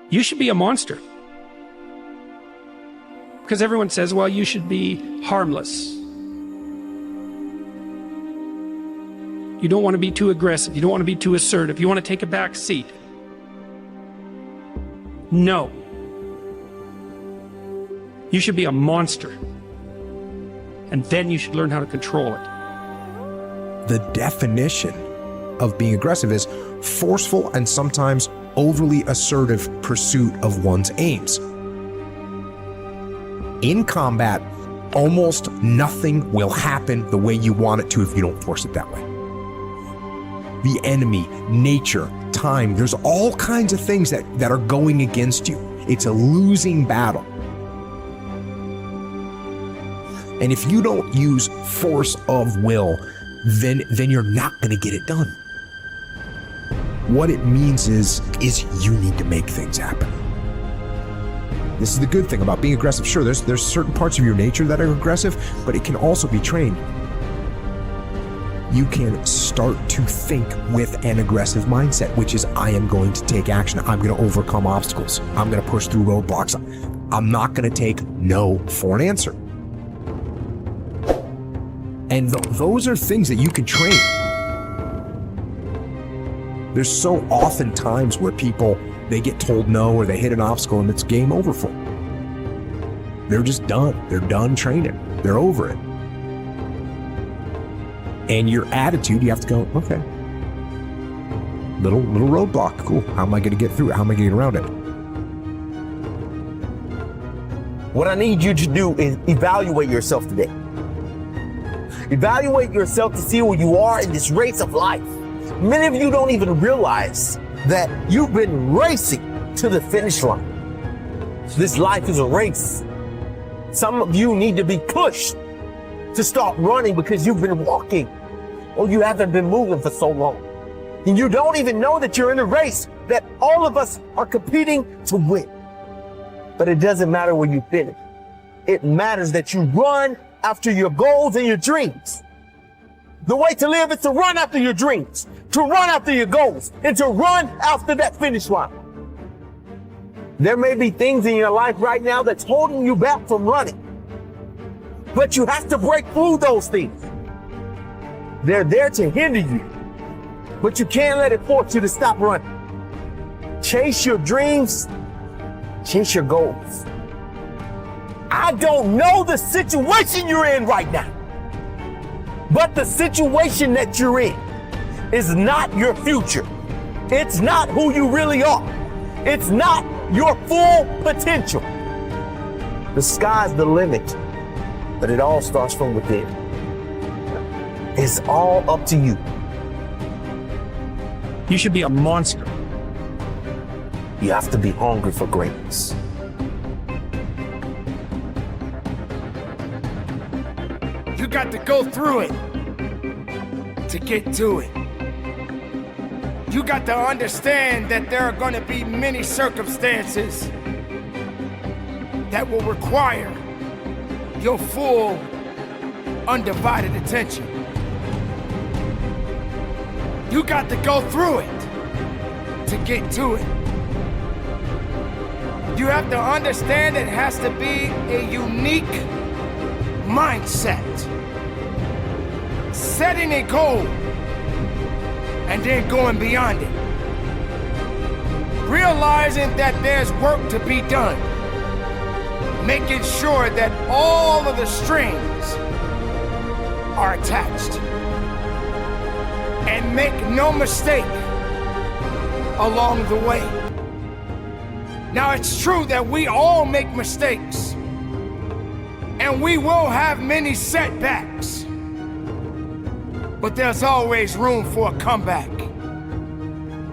You should be a monster. Because everyone says, well, you should be harmless. You don't want to be too aggressive. You don't want to be too assertive. You want to take a back seat. No. You should be a monster. And then you should learn how to control it. The definition of being aggressive is forceful and sometimes overly assertive pursuit of one's aims. In combat, almost nothing will happen the way you want it to if you don't force it that way. The enemy, nature, time, there's all kinds of things that are going against you. It's a losing battle. And if you don't use force of will, then you're not going to get it done. What it means is you need to make things happen. This is the good thing about being aggressive. Sure, there's certain parts of your nature that are aggressive, but it can also be trained. You can start to think with an aggressive mindset, which is, I am going to take action. I'm going to overcome obstacles. I'm going to push through roadblocks. I'm not going to take no for an answer. And those are things that you can train. There's so often times where people, they get told no or they hit an obstacle and it's game over for them. They're just done. They're done training. They're over it. And your attitude, you have to go, okay, little roadblock, cool. How am I going to get through it? How am I going to get around it? What I need you to do is evaluate yourself today. Evaluate yourself to see where you are in this race of life. Many of you don't even realize that you've been racing to the finish line. This life is a race. Some of you need to be pushed to start running because you've been walking or you haven't been moving for so long. And you don't even know that you're in a race that all of us are competing to win. But it doesn't matter where you finish. It matters that you run after your goals and your dreams. The way to live is to run after your dreams, to run after your goals, and to run after that finish line. There may be things in your life right now that's holding you back from running, but you have to break through those things. They're there to hinder you, but you can't let it force you to stop running. Chase your dreams, chase your goals. I don't know the situation you're in right now, but the situation that you're in is not your future. It's not who you really are. It's not your full potential. The sky's the limit, but it all starts from within. It's all up to you. You should be a monster. You have to be hungry for greatness. You got to go through it to get to it. You got to understand that there are going to be many circumstances that will require your full, undivided attention. You got to go through it to get to it. You have to understand it has to be a unique mindset. Setting a goal and then going beyond it. Realizing that there's work to be done. Making sure that all of the strings are attached. And make no mistake along the way. Now it's true that we all make mistakes. And we will have many setbacks. But there's always room for a comeback.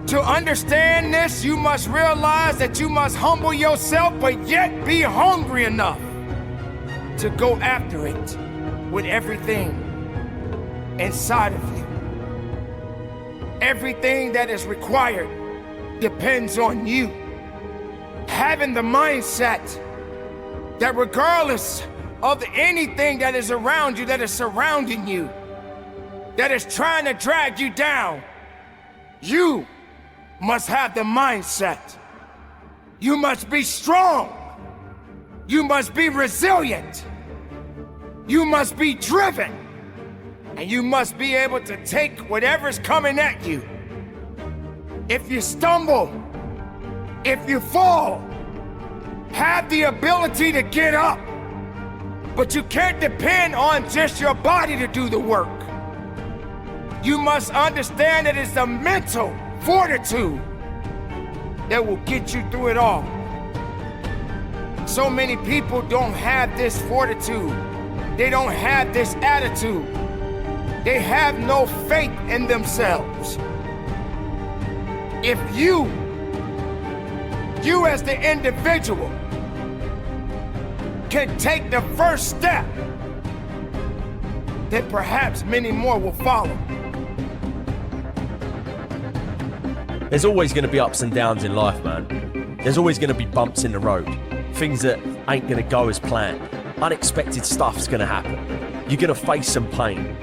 To understand this, you must realize that you must humble yourself, but yet be hungry enough to go after it with everything inside of you. Everything that is required depends on you. Having the mindset that regardless of anything that is around you, that is surrounding you, that is trying to drag you down, you must have the mindset You must be strong. You must be resilient. You must be driven. And you must be able to take whatever's coming at you. If you stumble, if you fall, have the ability to get up. But you can't depend on just your body to do the work. You must understand that it's the mental fortitude that will get you through it all. So many people don't have this fortitude. They don't have this attitude. They have no faith in themselves. If you as the individual, can take the first step, then perhaps many more will follow. There's always going to be ups and downs in life, man. There's always going to be bumps in the road. Things that ain't going to go as planned. Unexpected stuff's going to happen. You're going to face some pain.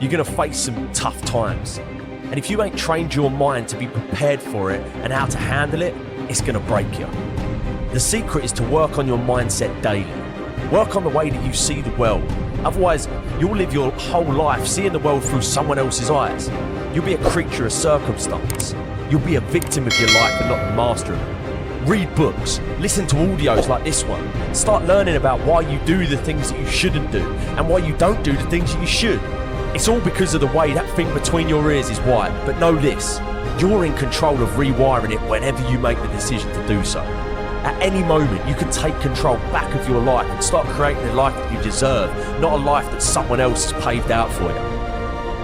You're going to face some tough times. And if you ain't trained your mind to be prepared for it and how to handle it, it's going to break you. The secret is to work on your mindset daily. Work on the way that you see the world. Otherwise, you'll live your whole life seeing the world through someone else's eyes. You'll be a creature of circumstance. You'll be a victim of your life and not the master of it. Read books, listen to audios like this one. Start learning about why you do the things that you shouldn't do and why you don't do the things that you should. It's all because of the way that thing between your ears is wired. But know this, you're in control of rewiring it whenever you make the decision to do so. At any moment, you can take control back of your life and start creating the life that you deserve, not a life that someone else has paved out for you.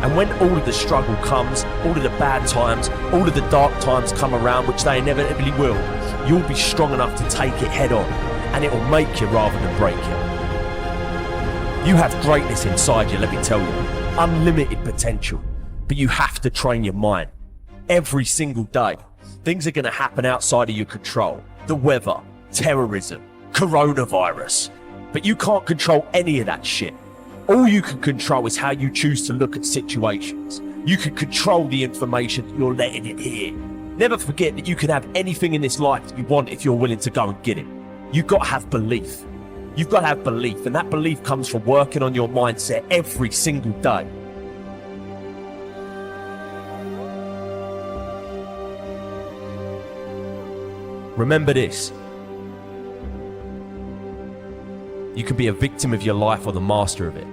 And when all of the struggle comes, all of the bad times, all of the dark times come around, which they inevitably will, you'll be strong enough to take it head on, and it will make you rather than break you. You have greatness inside you, let me tell you. Unlimited potential. But you have to train your mind. Every single day, things are going to happen outside of your control. The weather, terrorism, coronavirus. But you can't control any of that shit. All you can control is how you choose to look at situations. You can control the information that you're letting in here. Never forget that you can have anything in this life that you want if you're willing to go and get it. You've got to have belief. You've got to have belief, and that belief comes from working on your mindset every single day. Remember this. You can be a victim of your life or the master of it.